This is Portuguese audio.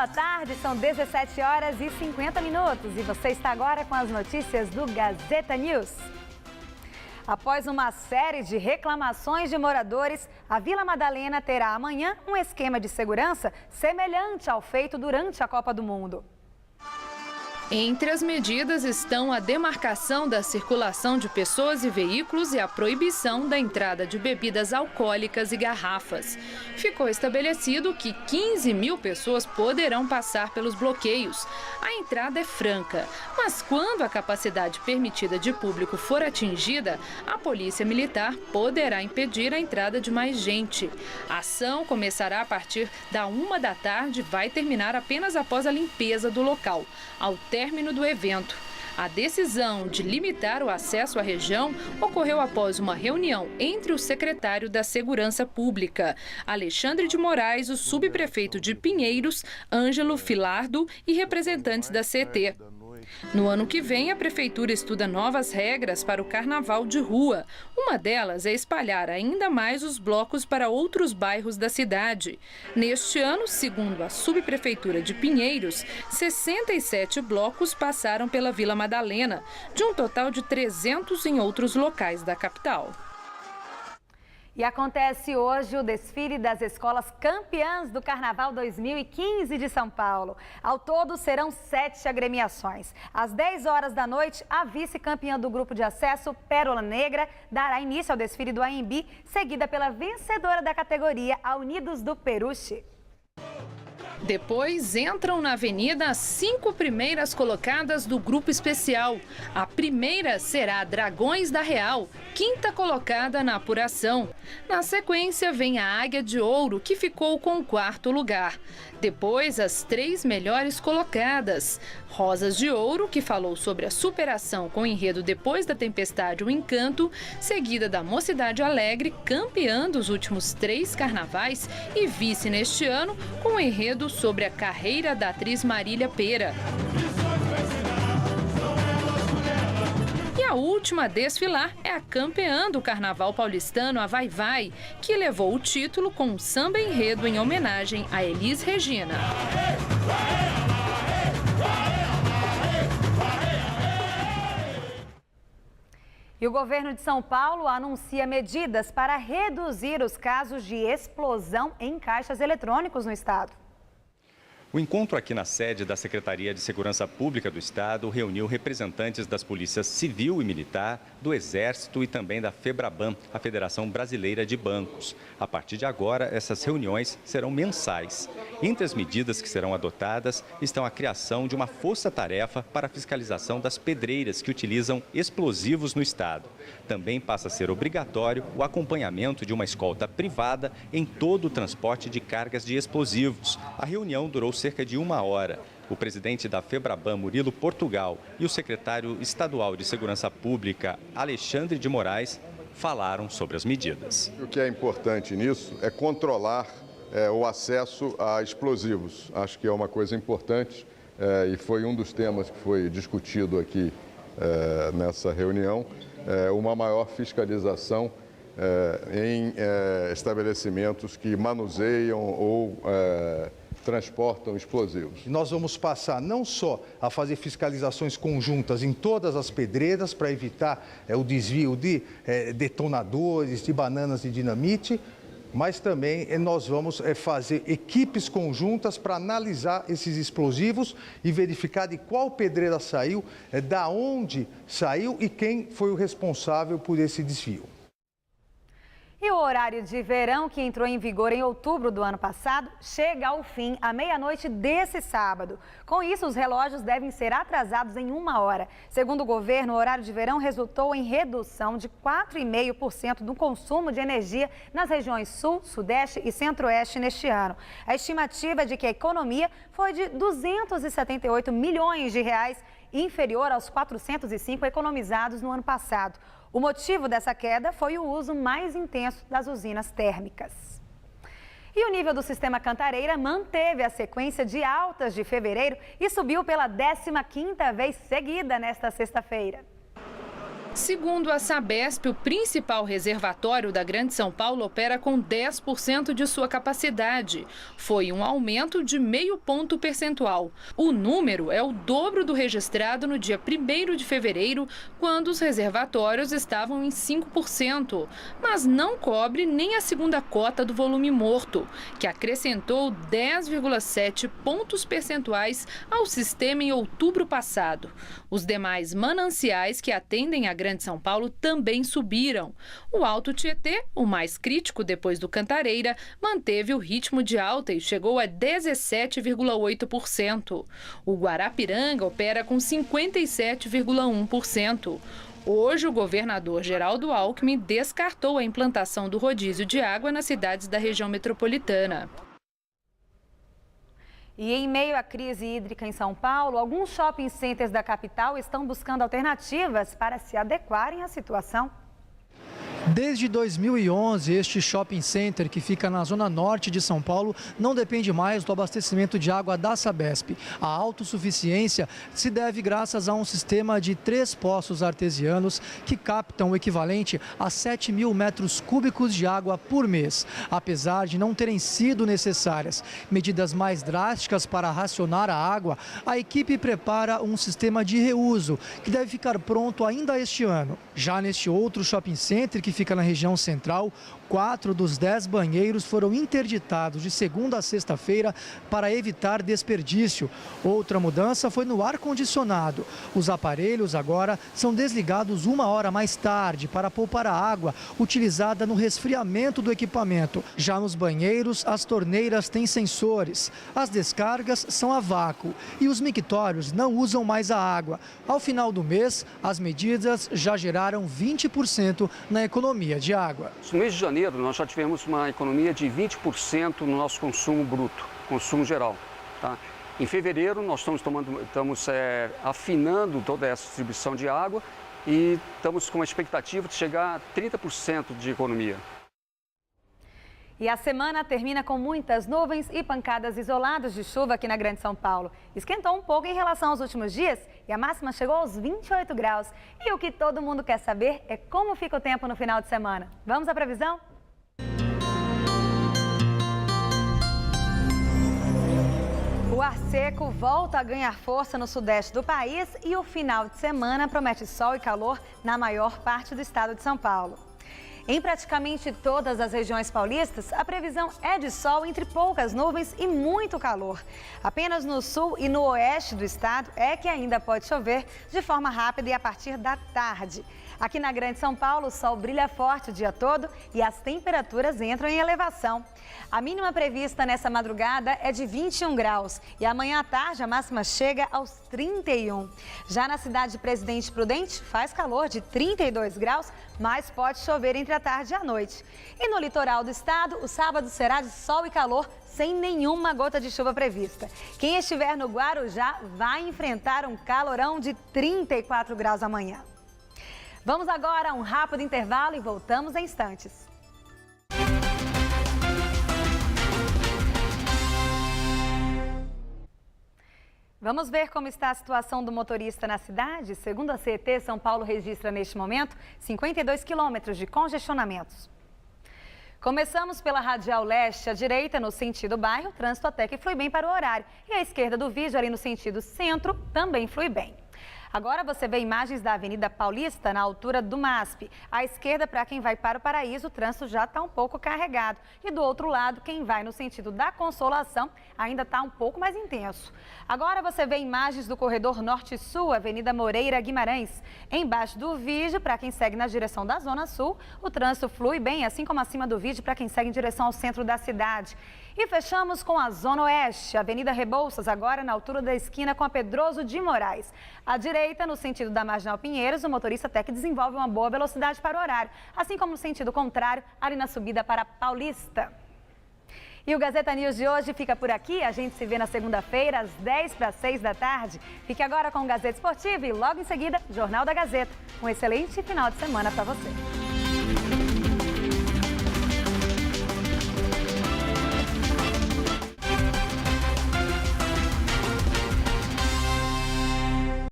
boa tarde, são 17 horas e 50 minutos e você está agora com as notícias do Gazeta News. Após uma série de reclamações de moradores, a Vila Madalena terá amanhã um esquema de segurança semelhante ao feito durante a Copa do Mundo. Entre as medidas estão a demarcação da circulação de pessoas e veículos e a proibição da entrada de bebidas alcoólicas e garrafas. Ficou estabelecido que 15 mil pessoas poderão passar pelos bloqueios. A entrada é franca, mas quando a capacidade permitida de público for atingida, a Polícia Militar poderá impedir a entrada de mais gente. A ação começará a partir da 1 da tarde e vai terminar apenas após a limpeza do local. Ao término do evento. A decisão de limitar o acesso à região ocorreu após uma reunião entre o secretário da Segurança Pública, Alexandre de Moraes, o subprefeito de Pinheiros, Ângelo Filardo e representantes da CET. No ano que vem, a Prefeitura estuda novas regras para o carnaval de rua. Uma delas é espalhar ainda mais os blocos para outros bairros da cidade. Neste ano, segundo a Subprefeitura de Pinheiros, 67 blocos passaram pela Vila Madalena, de um total de 300 em outros locais da capital. E acontece hoje o desfile das escolas campeãs do Carnaval 2015 de São Paulo. Ao todo, serão 7 agremiações. Às 10 horas da noite, a vice-campeã do grupo de acesso, Pérola Negra, dará início ao desfile do AMB, seguida pela vencedora da categoria, a Unidos do Peruche. Depois entram na avenida as 5 primeiras colocadas do grupo especial. A primeira será Dragões da Real, 5ª colocada na apuração. Na sequência vem a Águia de Ouro, que ficou com o 4º lugar. Depois as 3 melhores colocadas. Rosas de Ouro, que falou sobre a superação com o enredo Depois da Tempestade, o Encanto, seguida da Mocidade Alegre, campeã dos últimos 3 carnavais e vice neste ano, com o enredo sobre a carreira da atriz Marília Pêra. E a última a desfilar é a campeã do Carnaval paulistano, a Vai Vai, que levou o título com um samba enredo em homenagem a Elis Regina. E o governo de São Paulo anuncia medidas para reduzir os casos de explosão em caixas eletrônicos no estado. O encontro aqui na sede da Secretaria de Segurança Pública do Estado reuniu representantes das polícias civil e militar, do Exército e também da FEBRABAN, a Federação Brasileira de Bancos. A partir de agora, essas reuniões serão mensais. Entre as medidas que serão adotadas estão a criação de uma força-tarefa para a fiscalização das pedreiras que utilizam explosivos no Estado. Também passa a ser obrigatório o acompanhamento de uma escolta privada em todo o transporte de cargas de explosivos. A reunião durou cerca de 1 hora. O presidente da FEBRABAN, Murilo Portugal, e o secretário estadual de Segurança Pública, Alexandre de Moraes, falaram sobre as medidas. O que é importante nisso é controlar o acesso a explosivos. Acho que é uma coisa importante e foi um dos temas que foi discutido aqui nessa reunião, uma maior fiscalização em estabelecimentos que manuseiam ou transportam explosivos. Nós vamos passar não só a fazer fiscalizações conjuntas em todas as pedreiras para evitar o desvio de detonadores, de bananas de dinamite, mas também nós vamos fazer equipes conjuntas para analisar esses explosivos e verificar de qual pedreira saiu, da onde saiu e quem foi o responsável por esse desvio. E o horário de verão, que entrou em vigor em outubro do ano passado, chega ao fim à meia-noite desse sábado. Com isso, os relógios devem ser atrasados em 1 hora. Segundo o governo, o horário de verão resultou em redução de 4,5% do consumo de energia nas regiões Sul, Sudeste e Centro-Oeste neste ano. A estimativa é de que a economia foi de 278 milhões de reais, inferior aos 405 economizados no ano passado. O motivo dessa queda foi o uso mais intenso das usinas térmicas. E o nível do sistema Cantareira manteve a sequência de altas de fevereiro e subiu pela 15ª vez seguida nesta sexta-feira. Segundo a Sabesp, o principal reservatório da Grande São Paulo opera com 10% de sua capacidade. Foi um aumento de 0,5 ponto percentual. O número é o dobro do registrado no dia 1º de fevereiro, quando os reservatórios estavam em 5%, mas não cobre nem a segunda cota do volume morto, que acrescentou 10,7 pontos percentuais ao sistema em outubro passado. Os demais mananciais que atendem a Grande São Paulo também subiram. O Alto Tietê, o mais crítico depois do Cantareira, manteve o ritmo de alta e chegou a 17,8%. O Guarapiranga opera com 57,1%. Hoje, o governador Geraldo Alckmin descartou a implantação do rodízio de água nas cidades da região metropolitana. E em meio à crise hídrica em São Paulo, alguns shopping centers da capital estão buscando alternativas para se adequarem à situação. Desde 2011, este shopping center, que fica na zona norte de São Paulo, não depende mais do abastecimento de água da Sabesp. A autossuficiência se deve graças a um sistema de 3 poços artesianos que captam o equivalente a 7.000 metros cúbicos de água por mês. Apesar de não terem sido necessárias medidas mais drásticas para racionar a água, a equipe prepara um sistema de reuso que deve ficar pronto ainda este ano. Já neste outro shopping center, que fica na região central, 4 dos 10 banheiros foram interditados de segunda a sexta-feira para evitar desperdício. Outra mudança foi no ar-condicionado. Os aparelhos agora são desligados 1 hora mais tarde para poupar a água utilizada no resfriamento do equipamento. Já nos banheiros, as torneiras têm sensores. As descargas são a vácuo e os mictórios não usam mais a água. Ao final do mês, as medidas já geraram 20% na economia de água. No mês de janeiro, nós já tivemos uma economia de 20% no nosso consumo bruto, consumo geral. Tá? Em fevereiro, nós estamos afinando toda essa distribuição de água e estamos com a expectativa de chegar a 30% de economia. E a semana termina com muitas nuvens e pancadas isoladas de chuva aqui na Grande São Paulo. Esquentou um pouco em relação aos últimos dias e a máxima chegou aos 28 graus. E o que todo mundo quer saber é como fica o tempo no final de semana. Vamos à previsão? O ar seco volta a ganhar força no sudeste do país e o final de semana promete sol e calor na maior parte do estado de São Paulo. Em praticamente todas as regiões paulistas, a previsão é de sol entre poucas nuvens e muito calor. Apenas no sul e no oeste do estado é que ainda pode chover de forma rápida e a partir da tarde. Aqui na Grande São Paulo, o sol brilha forte o dia todo e as temperaturas entram em elevação. A mínima prevista nessa madrugada é de 21 graus e amanhã à tarde a máxima chega aos 31. Já na cidade de Presidente Prudente, faz calor de 32 graus, mas pode chover entre a tarde e a noite. E no litoral do estado, o sábado será de sol e calor, sem nenhuma gota de chuva prevista. Quem estiver no Guarujá vai enfrentar um calorão de 34 graus amanhã. Vamos agora a um rápido intervalo e voltamos em instantes. Vamos ver como está a situação do motorista na cidade? Segundo a CET, São Paulo registra neste momento 52 quilômetros de congestionamentos. Começamos pela Radial Leste, à direita no sentido bairro, o trânsito até que flui bem para o horário. E à esquerda do vídeo, ali no sentido centro, também flui bem. Agora você vê imagens da Avenida Paulista na altura do MASP. À esquerda, para quem vai para o Paraíso, o trânsito já está um pouco carregado. E do outro lado, quem vai no sentido da Consolação, ainda está um pouco mais intenso. Agora você vê imagens do corredor Norte-Sul, Avenida Moreira Guimarães. Embaixo do vídeo, para quem segue na direção da Zona Sul, o trânsito flui bem, assim como acima do vídeo para quem segue em direção ao centro da cidade. E fechamos com a Zona Oeste, Avenida Rebouças, agora na altura da esquina com a Pedroso de Moraes. À direita, no sentido da Marginal Pinheiros, o motorista até que desenvolve uma boa velocidade para o horário, assim como no sentido contrário, ali na subida para Paulista. E o Gazeta News de hoje fica por aqui. A gente se vê na segunda-feira, às 10:50 da tarde. Fique agora com o Gazeta Esportivo e logo em seguida, Jornal da Gazeta. Um excelente final de semana para você.